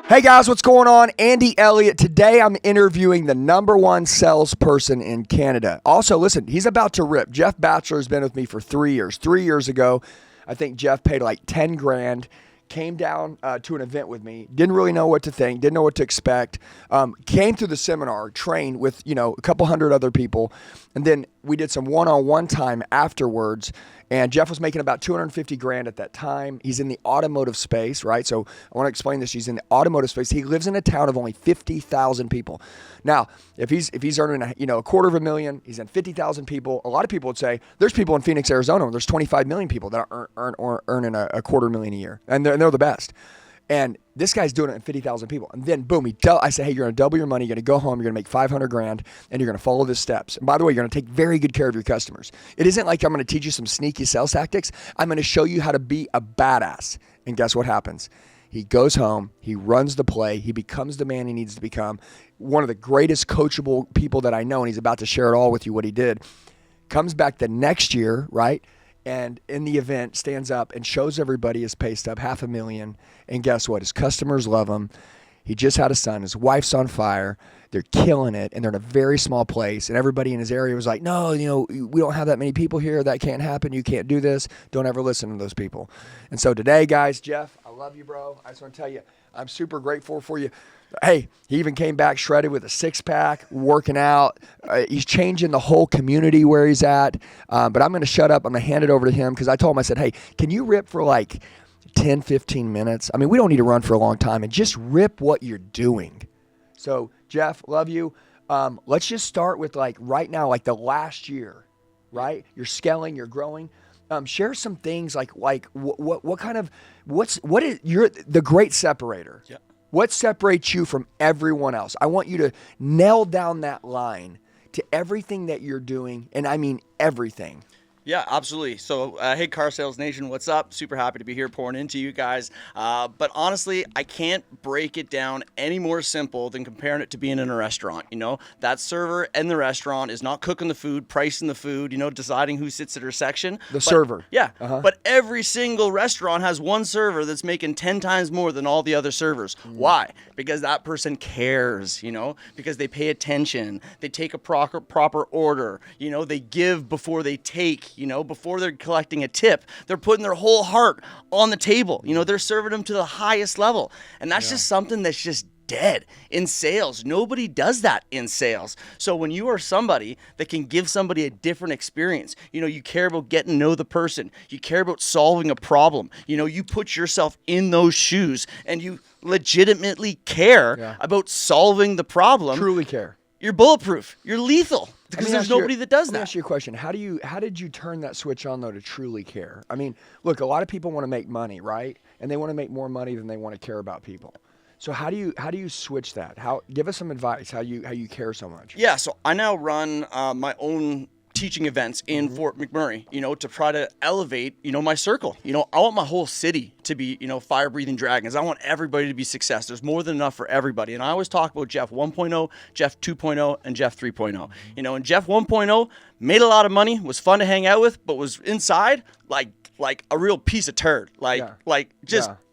Hey guys, what's going on? Andy Elliott. Today I'm interviewing the #1 salesperson in Canada. Also, listen, he's about to rip. Jeff Batchelor has been with me for 3 years. 3 years ago, I think Jeff paid like 10 grand, came down to an event with me, didn't really know what to think, didn't know what to expect, came through the seminar, trained with, a couple hundred other people, and then we did some one-on-one time afterwards. And Jeff was making about 250 grand at that time. He's in the automotive space, right? So I want to explain this. He's in the automotive space. He lives in a town of only 50,000 people. Now, if he's earning a $250,000, he's in 50,000 people. A lot of people would say there's people in Phoenix, Arizona, where there's 25 million people that are earning a $250,000 a year, and they're the best. And this guy's doing it in 50,000 people. And then, boom, I say, hey, you're going to double your money. You're going to go home. You're going to make 500 grand, and you're going to follow the steps. And by the way, you're going to take very good care of your customers. It isn't like I'm going to teach you some sneaky sales tactics. I'm going to show you how to be a badass. And guess what happens? He goes home. He runs the play. He becomes the man he needs to become. One of the greatest coachable people that I know, and he's about to share it all with you, what he did. Comes back the next year, right? And in the event, stands up and shows everybody his pay stub, $500,000. And guess what? His customers love him. He just had a son. His wife's on fire. They're killing it. And they're in a very small place. And everybody in his area was like, no, we don't have that many people here. That can't happen. You can't do this. Don't ever listen to those people. And so today, guys, Jeff, I love you, bro. I just want to tell you, I'm super grateful for you. Hey, he even came back shredded with a six-pack, working out. He's changing the whole community where he's at. But I'm going to shut up. I'm going to hand it over to him because I told him, I said, hey, can you rip for like 10, 15 minutes? I mean, we don't need to run for a long time, and just rip what you're doing. So, Jeff, love you. Let's just start with like right now, like the last year, right? You're scaling, you're growing. Share some things like what is you're the great separator? Yeah. What separates you from everyone else? I want you to nail down that line to everything that you're doing, and I mean everything. Yeah, absolutely. So, hey, Car Sales Nation, what's up? Super happy to be here pouring into you guys. But honestly, I can't break it down any more simple than comparing it to being in a restaurant. That server in the restaurant is not cooking the food, pricing the food, deciding who sits at her section. Server. Yeah. Uh-huh. But every single restaurant has one server that's making 10 times more than all the other servers. Why? Because that person cares, because they pay attention. They take a proper order. They give before they take. Before they're collecting a tip, they're putting their whole heart on the table. They're serving them to the highest level. And that's just something that's just dead in sales. Nobody does that in sales. So when you are somebody that can give somebody a different experience, you care about getting to know the person, you care about solving a problem, you put yourself in those shoes and you legitimately care about solving the problem. Truly care. You're bulletproof. You're lethal. Because there's nobody that does that. Let me ask you a question. How did you turn that switch on, though, to truly care? I mean, look, a lot of people want to make money, right? And they want to make more money than they want to care about people. So how do you switch that? Give us some advice how you care so much. Yeah, so I now run my own teaching events in Fort McMurray, to try to elevate, my circle. I want my whole city to be, fire-breathing dragons. I want everybody to be success. There's more than enough for everybody. And I always talk about Jeff 1.0, Jeff 2.0, and Jeff 3.0. And Jeff 1.0 made a lot of money, was fun to hang out with, but was inside like a real piece of turd.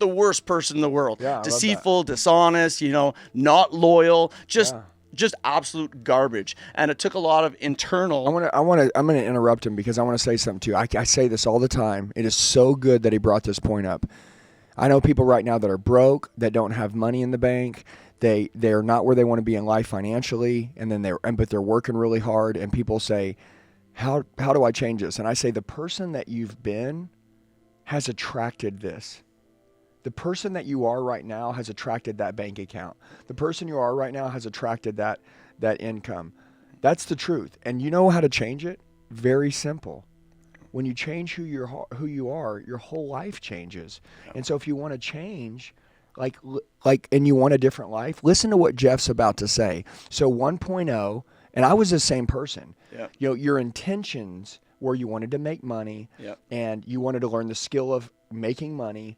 The worst person in the world. Yeah, deceitful, dishonest, not loyal, just absolute garbage. And it took a lot of internal. I'm gonna interrupt him because I want to say something too. I say this all the time. It is so good that he brought this point up. I know people right now that are broke, that don't have money in the bank. They are not where they want to be in life financially, but they're working really hard. And people say, how do I change this? And I say the person that you've been has attracted this. The person that you are right now has attracted that bank account. The person you are right now has attracted that income. That's the truth. And you know how to change it? Very simple. When you change who you are, your whole life changes. And so if you want to change, and you want a different life, listen to what Jeff's about to say. So 1.0, and I was the same person. Yeah. Your intentions were you wanted to make money, and you wanted to learn the skill of making money.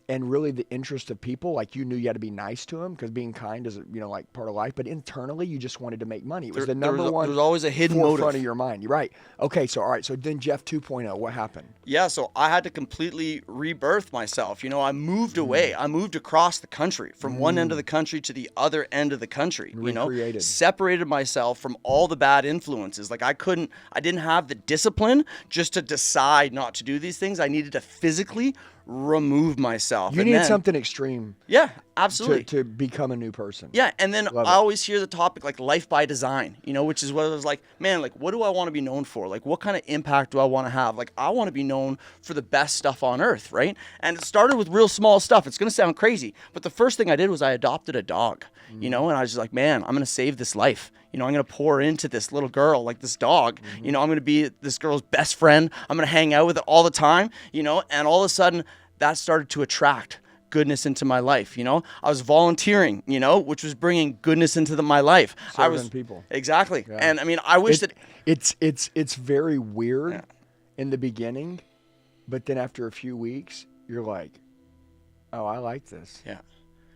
and really the interest of people. Like you knew you had to be nice to them because being kind is, like part of life. But internally, you just wanted to make money. It was the number one. There's always a hidden forefront motive of your mind. You're right. Okay, so all right. So then Jeff 2.0, what happened? Yeah, so I had to completely rebirth myself. I moved away. I moved across the country, from one end of the country to the other end of the country. Recreated. Separated myself from all the bad influences. Like I didn't have the discipline just to decide not to do these things. I needed to physically remove myself. You need something extreme. Yeah, absolutely. To become a new person. Yeah, and then I always hear the topic like life by design, which is what I was like, man, like what do I want to be known for? Like what kind of impact do I want to have? Like I want to be known for the best stuff on earth, right? And it started with real small stuff. It's going to sound crazy, but the first thing I did was I adopted a dog, and I was just like, man, I'm going to save this life. I'm going to pour into this little girl, like this dog. I'm going to be this girl's best friend. I'm going to hang out with it all the time, and all of a sudden that started to attract goodness into my life. I was volunteering, which was bringing goodness into my life. Serving people. Exactly. Yeah. And I mean, I wish that it's very weird in the beginning, but then after a few weeks, you're like, oh, I like this. Yeah.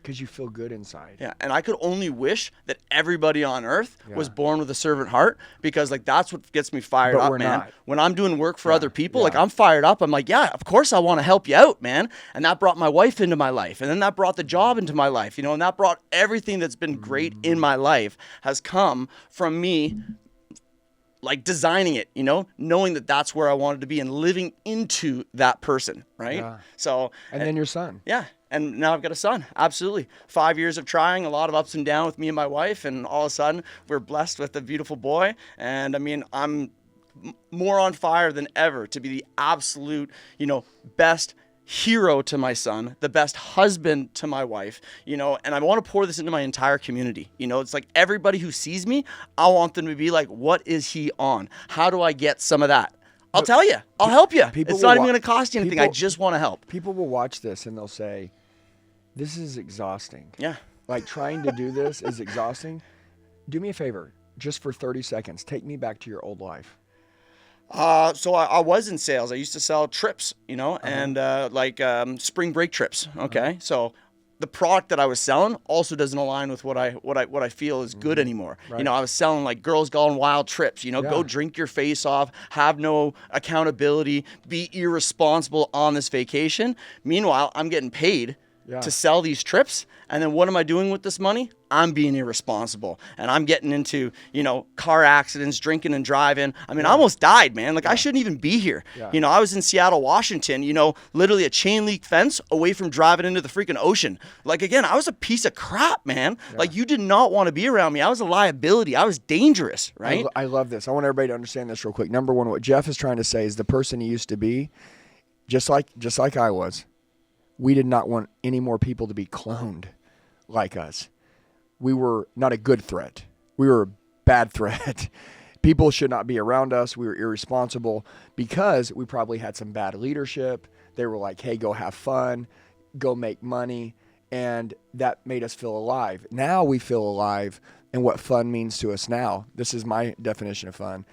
Because you feel good inside. Yeah, and I could only wish that everybody on earth was born with a servant heart, because like that's what gets me fired up, man. Not. When I'm doing work for other people, like I'm fired up. I'm like, yeah, of course I want to help you out, man. And that brought my wife into my life, and then that brought the job into my life, and that brought everything that's been great in my life has come from me like designing it, knowing that that's where I wanted to be and living into that person, right? Yeah. So and then your son. Yeah. And now I've got a son. Absolutely. 5 years of trying, a lot of ups and downs with me and my wife. And all of a sudden, we're blessed with a beautiful boy. And I mean, I'm more on fire than ever to be the absolute, best hero to my son, the best husband to my wife, and I want to pour this into my entire community. It's like everybody who sees me, I want them to be like, what is he on? How do I get some of that? I'll tell you. I'll help you. It's not even going to cost you anything. I just want to help. People will watch this and they'll say, this is exhausting. Yeah. Like trying to do this is exhausting. Do me a favor, just for 30 seconds, take me back to your old life. So I was in sales. I used to sell trips, and spring break trips. Okay. So the product that I was selling also doesn't align with what I feel is good anymore. Right. I was selling like girls gone wild trips, go drink your face off, have no accountability, be irresponsible on this vacation. Meanwhile, I'm getting paid to sell these trips. And then what am I doing with this money? I'm being irresponsible, and I'm getting into, car accidents, drinking and driving. I mean, I almost died, man. Like I shouldn't even be here. Yeah. I was in Seattle, Washington, literally a chain link fence away from driving into the freaking ocean. Like, again, I was a piece of crap, man. Yeah. Like you did not want to be around me. I was a liability. I was dangerous, right? I love this. I want everybody to understand this real quick. Number one, what Jeff is trying to say is the person he used to be, just like I was, we did not want any more people to be cloned like us. We were not a good threat. We were a bad threat. People should not be around us. We were irresponsible because we probably had some bad leadership. They were like, hey, go have fun, go make money. And that made us feel alive. Now we feel alive. And what fun means to us now, this is my definition of fun,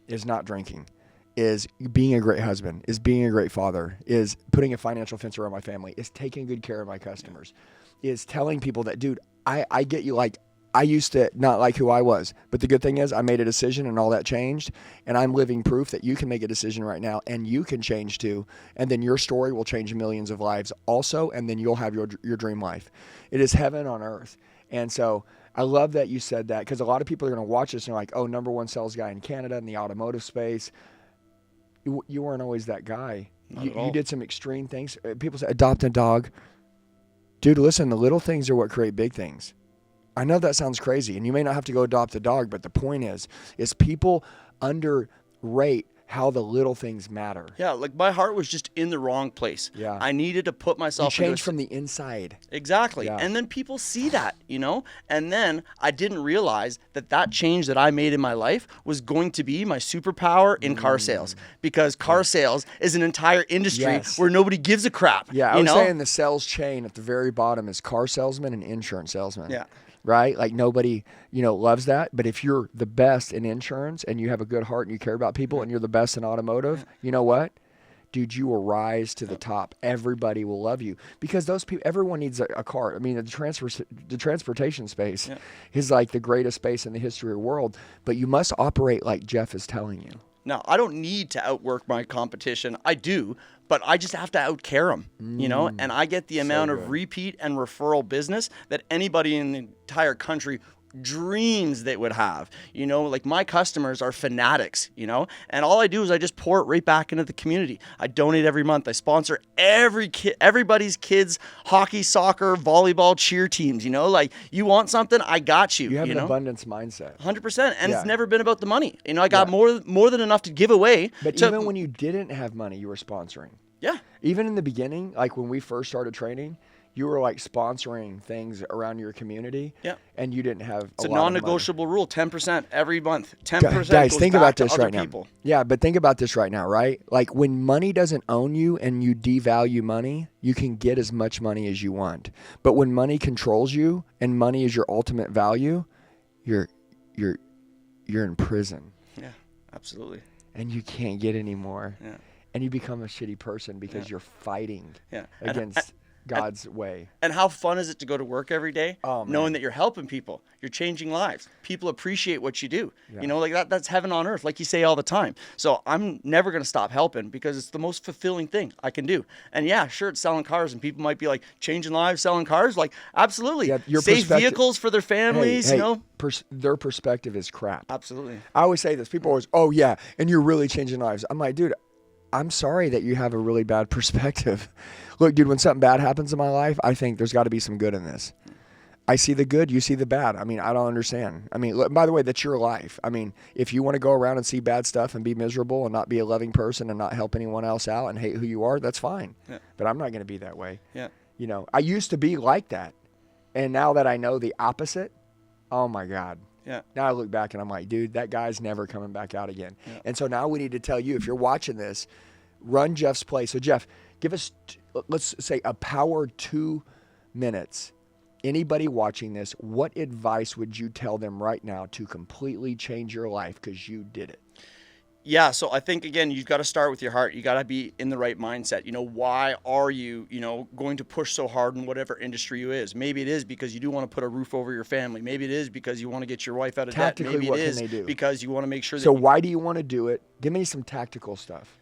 is not drinking, is being a great husband, is being a great father, is putting a financial fence around my family, is taking good care of my customers, is telling people that, dude, I get you. Like, I used to not like who I was, but the good thing is I made a decision and all that changed, and I'm living proof that you can make a decision right now and you can change too, and then your story will change millions of lives also, and then you'll have your dream life. It is heaven on earth. And so I love that you said that, because a lot of people are going to watch this and they're like, oh, number one sales guy in Canada in the automotive space. You weren't always that guy. You did some extreme things. People say adopt a dog. Dude, listen, the little things are what create big things. I know that sounds crazy, and you may not have to go adopt a dog, but the point is people underrate how the little things matter. Yeah, like my heart was just in the wrong place. Yeah. I needed to put myself You change from the inside. Exactly. Yeah. And then people see that, and then I didn't realize that change that I made in my life was going to be my superpower in car sales, because car sales is an entire industry where nobody gives a crap. Yeah, I was saying the sales chain at the very bottom is car salesman and insurance salesman. Yeah. Right? Like nobody, loves that. But if you're the best in insurance and you have a good heart and you care about people and you're the best in automotive, you know what? dude, you will rise to the top. Everybody will love you because those people, everyone needs a car. I mean, the transportation space is like the greatest space in the history of the world, but you must operate like Jeff is telling you. Now, I don't need to outwork my competition. I do, but I just have to outcare them, you know? And I get the amount of repeat and referral business that anybody in the entire country dreams they would have. You know, like my customers are fanatics, you know, and all I do is I just pour it right back into the community. I donate every month. I sponsor everybody's kids hockey, soccer, volleyball, cheer teams, you know, like you want something, I got you. You have an know? abundance mindset. 100%. And it's never been about the money. You know, I got more than enough to give away. But even when you didn't have money, you were sponsoring. Yeah. Even in the beginning, like when we first started training, you were like sponsoring things around your community, and you didn't have. It's a non-negotiable rule: 10% every month. 10%. Guys, goes think back about to this other right people. now. Yeah, but think about this right now, right? Like when money doesn't own you and you devalue money, you can get as much money as you want. But when money controls you and money is your ultimate value, you're in prison. Yeah, absolutely. And you can't get any more. Yeah. And you become a shitty person because you're fighting against God's way. And how fun is it to go to work every day knowing that you're helping people, you're changing lives, people appreciate what you do. You know, like that's heaven on earth, like you say all the time. So I'm never going to stop helping because it's the most fulfilling thing I can do. And yeah, sure, it's selling cars, and people might be like, changing lives, selling cars, like absolutely. Save vehicles for their families, you know. Their perspective is crap. Absolutely. I always say this. People always, oh yeah, and you're really changing lives. I'm like, dude, I'm sorry that you have a really bad perspective. Look, dude, when something bad happens in my life, I think there's got to be some good in this. I see the good, you see the bad. I mean, I don't understand. I mean, look, by the way, that's your life. I mean, if you want to go around and see bad stuff and be miserable and not be a loving person and not help anyone else out and hate who you are, that's fine. Yeah. But I'm not going to be that way. Yeah. You know, I used to be like that. And now that I know the opposite, oh my God. Yeah. Now I look back and I'm like, dude, that guy's never coming back out again. Yeah. And so now we need to tell you, if you're watching this, run Jeff's play. So Jeff, give us, let's say, a power 2 minutes. Anybody watching this, what advice would you tell them right now to completely change your life because you did it? Yeah, so I think, again, you've got to start with your heart. You got to be in the right mindset. You know, why are you, you know, going to push so hard in whatever industry you is? Maybe it is because you do want to put a roof over your family. Maybe it is because you want to get your wife out of debt. Maybe it is because you want to make sure that. So why do you want to do it? Give me some tactical stuff.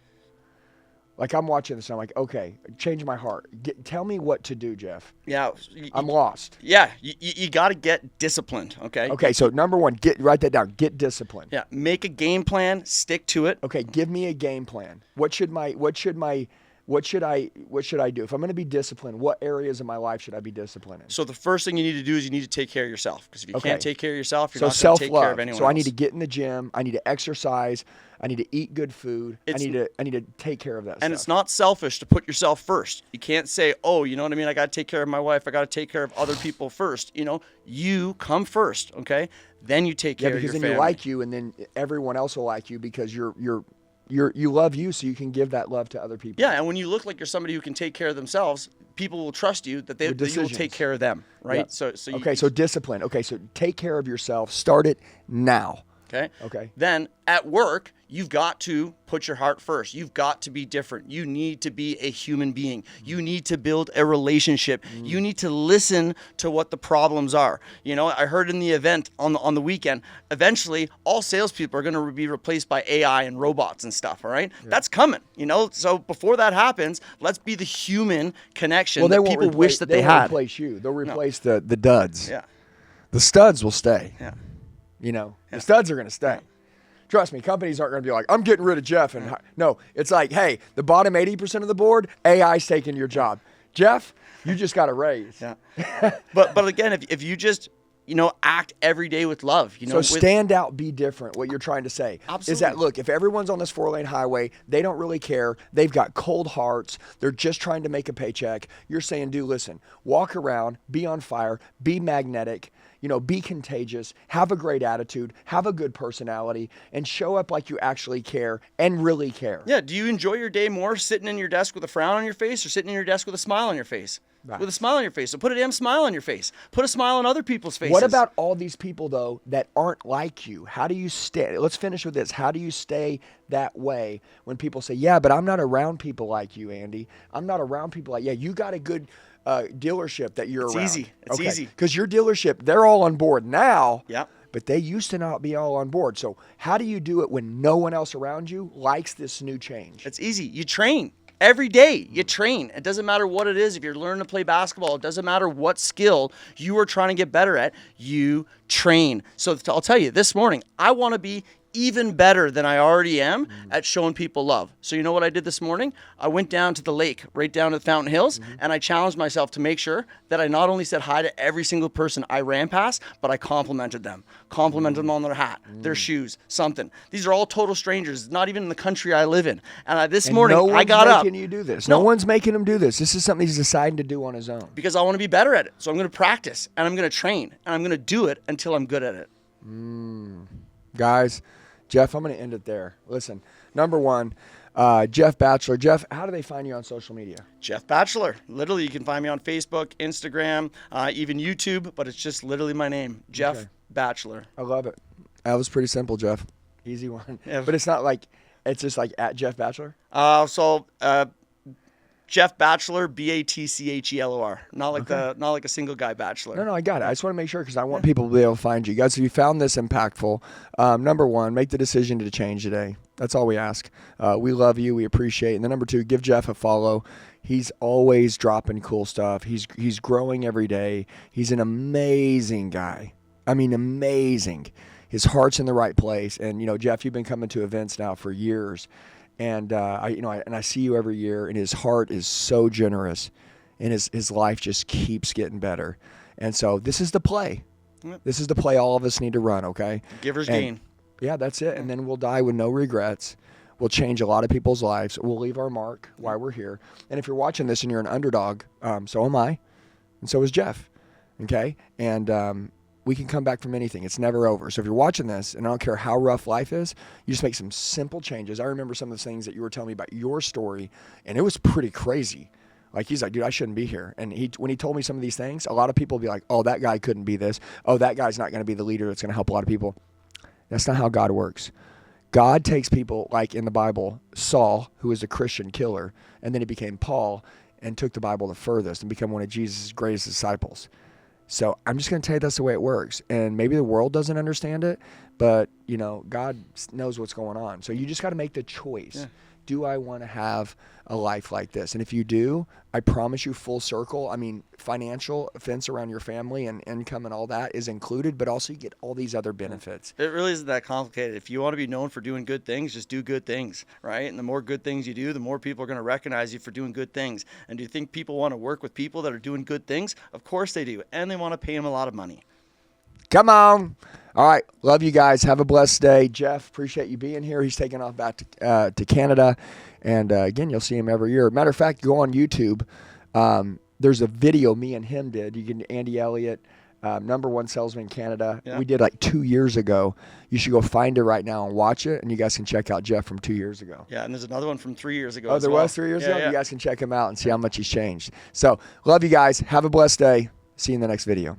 Like I'm watching this and I'm like, okay, change my heart. Tell me what to do, Jeff. Yeah. I'm lost. Yeah. You got to get disciplined. Okay. Okay. So number one, write that down. Get disciplined. Yeah. Make a game plan. Stick to it. Okay. Give me a game plan. What should I do? If I'm going to be disciplined, what areas of my life should I be disciplined in? So the first thing you need to do is you need to take care of yourself. Because if you can't take care of yourself, you're not going to take care of anyone else. So I need to get in the gym. I need to exercise. I need to eat good food. I need to take care of that stuff. And it's not selfish to put yourself first. You can't say, oh, you know what I mean? I got to take care of my wife. I got to take care of other people first. You know, you come first, okay? Then you take care of your family. Because then you like you, and then everyone else will like you because you love you, so you can give that love to other people. Yeah, and when you look like you're somebody who can take care of themselves, people will trust you that you will take care of them, right? Yeah. So discipline. Okay, so take care of yourself. Start it now. Okay. Then at work, you've got to put your heart first. You've got to be different. You need to be a human being. You need to build a relationship. You need to listen to what the problems are. You know, I heard in the event on the weekend, eventually all salespeople are going to be replaced by AI and robots and stuff. All right, that's coming. You know, so before that happens, let's be the human connection that people wish that they had. They'll replace you. They'll replace the duds. Yeah, the studs will stay. Yeah. You know, the studs are going to stay. Trust me, companies aren't going to be like, I'm getting rid of Jeff. And no, it's like, hey, the bottom 80% of the board, AI's taking your job. Jeff, you just got a raise. Yeah. But again, if you just, you know, act every day with love, you know. So stand out, be different. What you're trying to say is that, look, if everyone's on this 4-lane highway, they don't really care. They've got cold hearts. They're just trying to make a paycheck. You're saying, dude, listen, walk around, be on fire, be magnetic. be contagious, have a great attitude, have a good personality, and show up like you actually care and really care. Yeah. Do you enjoy your day more sitting in your desk with a frown on your face or sitting in your desk with a smile on your face? Right. With a smile on your face. So put a damn smile on your face. Put a smile on other people's faces. What about all these people, though, that aren't like you? How do you stay? Let's finish with this. How do you stay that way when people say, yeah, but I'm not around people like you, Andy. I'm not around people like, yeah, you got a good dealership that you're around. It's easy. It's easy. Because your dealership, they're all on board now. Yeah. But they used to not be all on board. So how do you do it when no one else around you likes this new change? It's easy. You train. Every day you train. It doesn't matter what it is. If you're learning to play basketball, it doesn't matter what skill you are trying to get better at. You train. So I'll tell you, this morning, I want to be even better than I already am at showing people love. So you know what I did this morning? I went down to the lake, right down to the Fountain Hills, and I challenged myself to make sure that I not only said hi to every single person I ran past, but I complimented them. Complimented them on their hat, their shoes, something. These are all total strangers, not even in the country I live in. And this morning, I got up. No one's making you do this. No one's making him do this. This is something he's deciding to do on his own. Because I want to be better at it. So I'm going to practice, and I'm going to train, and I'm going to do it until I'm good at it. Guys, Jeff, I'm going to end it there. Listen, number one, Jeff Batchelor. Jeff, how do they find you on social media? Jeff Batchelor. Literally, you can find me on Facebook, Instagram, even YouTube, but it's just literally my name, Jeff Batchelor. I love it. That was pretty simple, Jeff. Easy one. Yeah. But it's not like, it's just like at Jeff Batchelor? Jeff Batchelor, Batchelor, not like a single guy bachelor. No, I got it. I just want to make sure because I want people to be able to find you. Guys, if you found this impactful, number one, make the decision to change today. That's all we ask. We love you. We appreciate it. And then number two, give Jeff a follow. He's always dropping cool stuff. He's growing every day. He's an amazing guy. I mean, amazing. His heart's in the right place. And, Jeff, you've been coming to events now for years. And I see you every year, and his heart is so generous, and his life just keeps getting better. And so this is the play. Yep. This is the play all of us need to run, okay? Giver's gain. Yeah, that's it. And then we'll die with no regrets. We'll change a lot of people's lives. We'll leave our mark while we're here. And if you're watching this and you're an underdog, so am I, and so is Jeff, okay? And we can come back from anything. It's never over. So if you're watching this, and I don't care how rough life is, you just make some simple changes. I remember some of the things that you were telling me about your story, and it was pretty crazy. Like, he's like, dude, I shouldn't be here. And when he told me some of these things, a lot of people will be like, oh, that guy couldn't be this. Oh, that guy's not going to be the leader that's going to help a lot of people. That's not how God works. God takes people, like in the Bible, Saul, who was a Christian killer, and then he became Paul and took the Bible the furthest and became one of Jesus' greatest disciples. So I'm just going to tell you that's the way it works. And maybe the world doesn't understand it, but, God knows what's going on. So you just got to make the choice. Yeah. Do I want to have a life like this? And if you do, I promise you full circle. I mean, financial fence around your family and income and all that is included, but also you get all these other benefits. It really isn't that complicated. If you want to be known for doing good things, just do good things, right? And the more good things you do, the more people are going to recognize you for doing good things. And do you think people want to work with people that are doing good things? Of course they do. And they want to pay them a lot of money. Come on. All right. Love you guys. Have a blessed day. Jeff, appreciate you being here. He's taking off back to Canada. And again, you'll see him every year. Matter of fact, go on YouTube. There's a video me and him did. You can Andy Elliott, #1 salesman in Canada. Yeah. We did like 2 years ago. You should go find it right now and watch it. And you guys can check out Jeff from 2 years ago. Yeah, and there's another one from 3 years ago. Oh, there was 3 years ago? Yeah. You guys can check him out and see how much he's changed. So love you guys. Have a blessed day. See you in the next video.